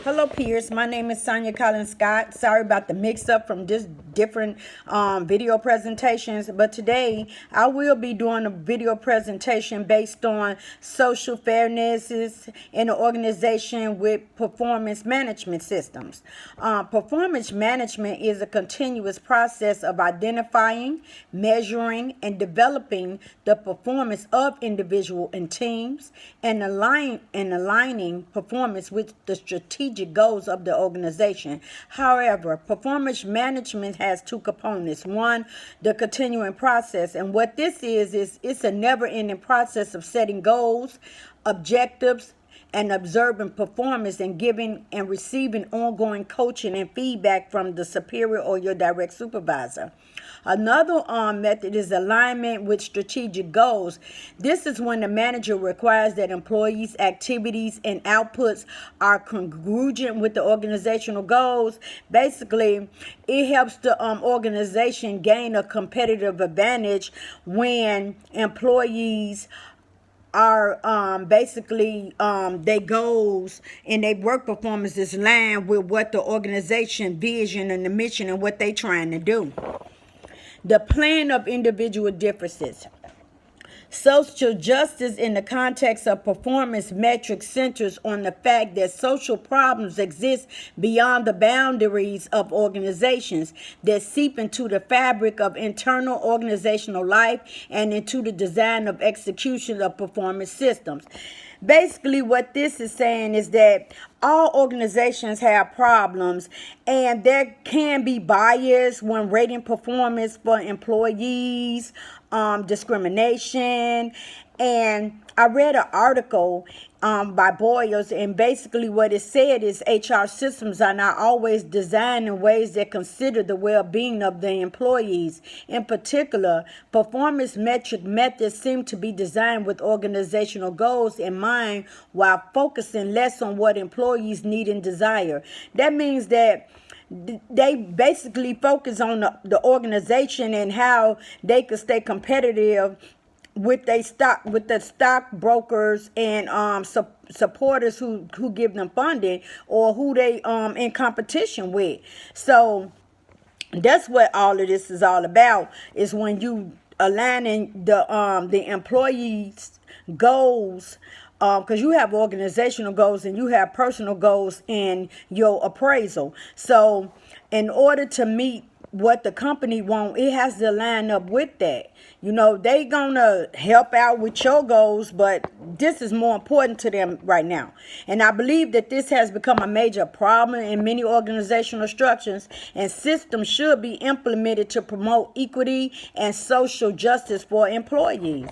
Hello, peers. My name is Sonia Collins Scott. Sorry about the mix-up from just different video presentations, but today I will be doing a video presentation based on social fairness in an organization with performance management systems. Performance management is a continuous process of identifying, measuring, and developing the performance of individuals and teams, and aligning performance with the strategic goals of the organization. However, performance management has two components. One, the continuing process. And what this is it's a never-ending process of setting goals, objectives, and observing performance, and giving and receiving ongoing coaching and feedback from the superior or your direct supervisor. Another method is alignment with strategic goals. This is when the manager requires that employees' activities and outputs are congruent with the organizational goals. Basically, it helps the organization gain a competitive advantage when employees are basically their goals and their work performance is aligned with what the organization vision and the mission and what they trying to do. The plan of individual differences. Social justice in the context of performance metrics centers on the fact that social problems exist beyond the boundaries of organizations, that seep into the fabric of internal organizational life and into the design of execution of performance systems. Basically, what this is saying is that all organizations have problems, and there can be bias when rating performance for employees, discrimination. And I read an article by Boyles, and basically what it said is HR systems are not always designed in ways that consider the well-being of the employees. In particular, performance metric methods seem to be designed with organizational goals in mind while focusing less on what employees need and desire. That means that they basically focus on the organization and how they could stay competitive with the stockbrokers and supporters who give them funding, or who they in competition with. So that's what all of this is all about, is when you aligning the employees' goals, because you have organizational goals and you have personal goals in your appraisal. So in order to meet what the company want, it has to line up with that. You know, they gonna help out with your goals, but this is more important to them right now. And I believe that this has become a major problem in many organizational structures, and systems should be implemented to promote equity and social justice for employees.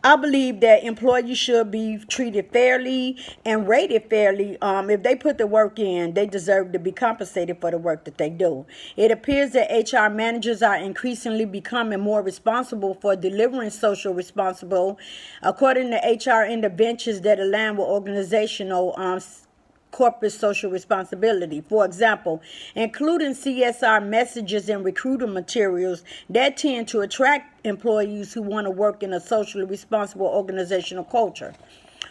I believe that employees should be treated fairly and rated fairly. If they put the work in, they deserve to be compensated for the work that they do. It appears that HR managers are increasingly becoming more responsible for delivering social responsible, according to HR interventions that align with organizational corporate social responsibility. For example, including CSR messages and recruiting materials that tend to attract employees who want to work in a socially responsible organizational culture.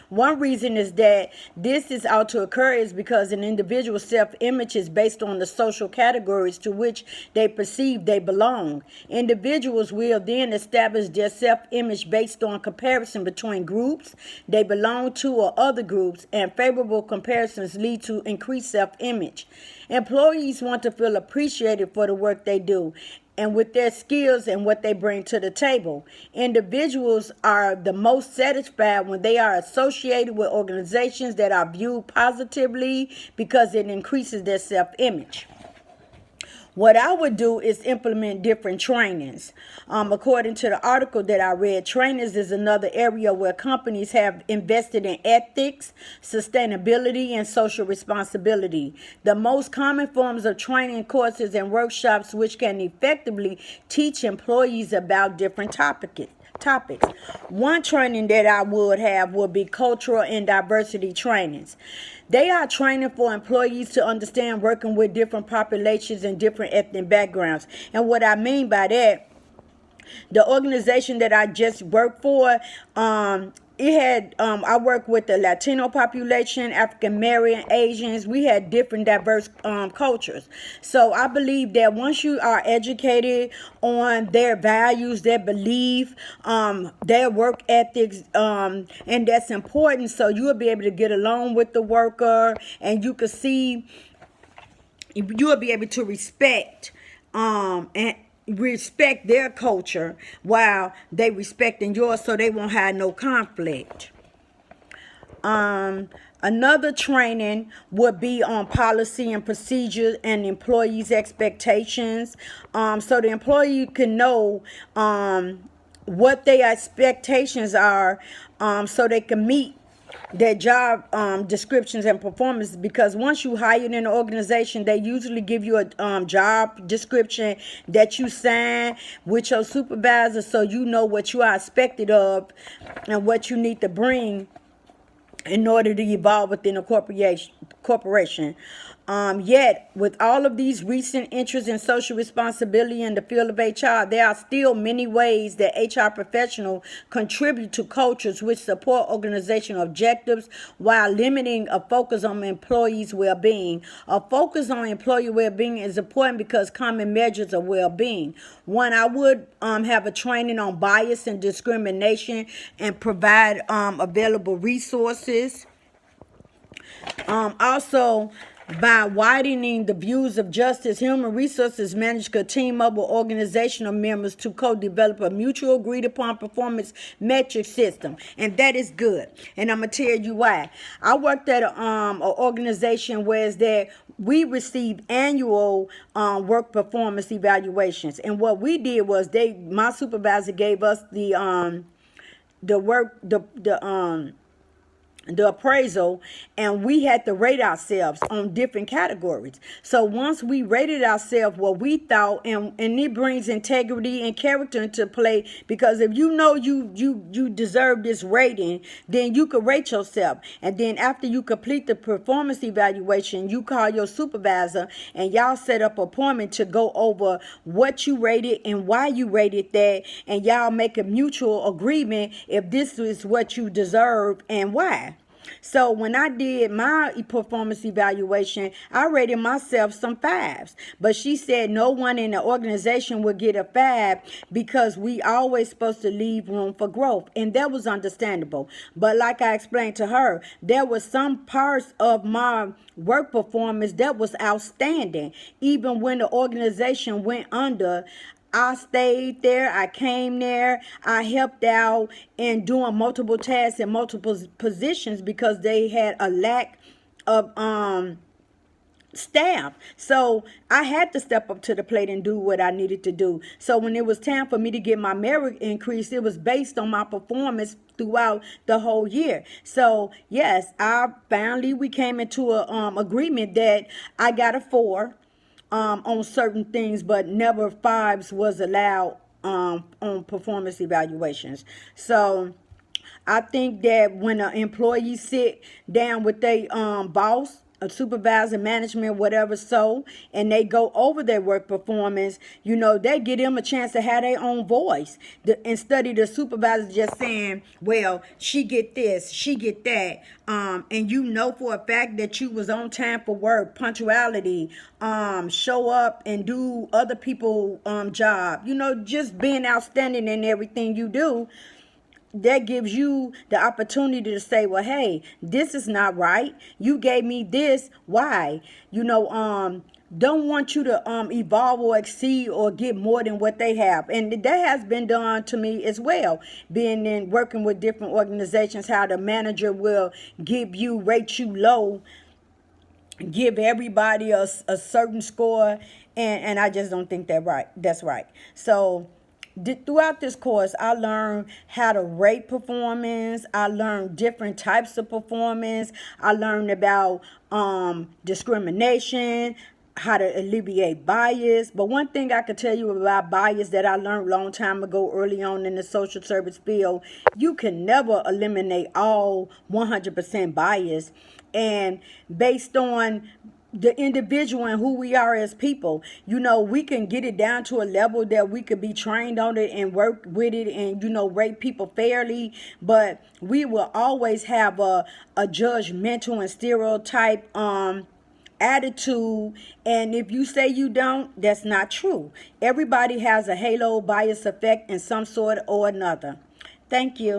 One reason is that this is out to occur is because an individual's self-image is based on the social categories to which they perceive they belong. Individuals will then establish their self-image based on comparison between groups they belong to or other groups, and favorable comparisons lead to increased self-image. Employees want to feel appreciated for the work they do and with their skills and what they bring to the table. Individuals are the most satisfied when they are associated with organizations that are viewed positively, because it increases their self-image. What I would do is implement different trainings. According to the article that I read, trainings is another area where companies have invested in ethics, sustainability, and social responsibility. The most common forms of training courses and workshops which can effectively teach employees about different topics. One training that I would be cultural and diversity trainings. They are training for employees to understand working with different populations and different ethnic backgrounds. And what I mean by that, the organization that I just worked for, it had I worked with the Latino population, African American, Asians. We had different diverse cultures. So I believe that once you are educated on their values, their belief, their work ethics, and that's important, so you'll be able to get along with the worker, and you can see, you'll be able to and respect their culture while they respecting yours, so they won't have no conflict. Another training would be on policy and procedure and employees' expectations, so the employee can know what their expectations are, so they can meet their job descriptions and performance. Because once you hire in an organization, they usually give you a job description that you sign with your supervisor, so you know what you are expected of and what you need to bring in order to evolve within a corporation. Yet, with all of these recent interests in social responsibility in the field of HR, there are still many ways that HR professionals contribute to cultures which support organizational objectives while limiting a focus on employees' well-being. A focus on employee well-being is important because common measures of well-being. One, I would have a training on bias and discrimination and provide available resources. Also, by widening the views of justice, human resources managers could team up with organizational members to co-develop a mutual agreed upon performance metric system, and that is good. And I'm gonna tell you why. I worked at an organization where is that we received annual work performance evaluations, and what we did was my supervisor gave us the appraisal, and we had to rate ourselves on different categories. So once we rated ourselves what we thought, and it brings integrity and character into play, because if you know you deserve this rating, then you could rate yourself. And then after you complete the performance evaluation, you call your supervisor and y'all set up an appointment to go over what you rated and why you rated that, and y'all make a mutual agreement if this is what you deserve and why. So when I did my performance evaluation, I rated myself some fives. But she said no one in the organization would get a 5 because we always supposed to leave room for growth. And that was understandable. But like I explained to her, there were some parts of my work performance that was outstanding. Even when the organization went under, I stayed there. I came there. I helped out in doing multiple tasks in multiple positions because they had a lack of staff. So I had to step up to the plate and do what I needed to do. So when it was time for me to get my merit increase, it was based on my performance throughout the whole year. So yes, we came into a agreement that I got a 4 on certain things, but never 5s was allowed on performance evaluations. So I think that when an employee sit down with their boss, a supervisor, management, whatever, and they go over their work performance, they give them a chance to have their own voice. Instead of the supervisor just saying, well, she get this, she get that, and for a fact that you was on time for work, punctuality, show up and do other people's job, just being outstanding in everything you do. That gives you the opportunity to say, well, hey, this is not right. You gave me this. Why? Don't want you to evolve or exceed or get more than what they have. And that has been done to me as well. Being in working with different organizations, how the manager will rate you low, give everybody a certain score. And I just don't think that's right. So throughout this course, I learned how to rate performance. I learned different types of performance. I learned about discrimination, how to alleviate bias. But one thing I could tell you about bias that I learned a long time ago, early on in the social service field, you can never eliminate all 100% bias. And based on the individual and who we are as people. You know, we can get it down to a level that we could be trained on it and work with it and, you know, rate people fairly. But we will always have a judgmental and stereotype attitude. And if you say you don't, that's not true. Everybody has a halo bias effect in some sort or another. Thank you.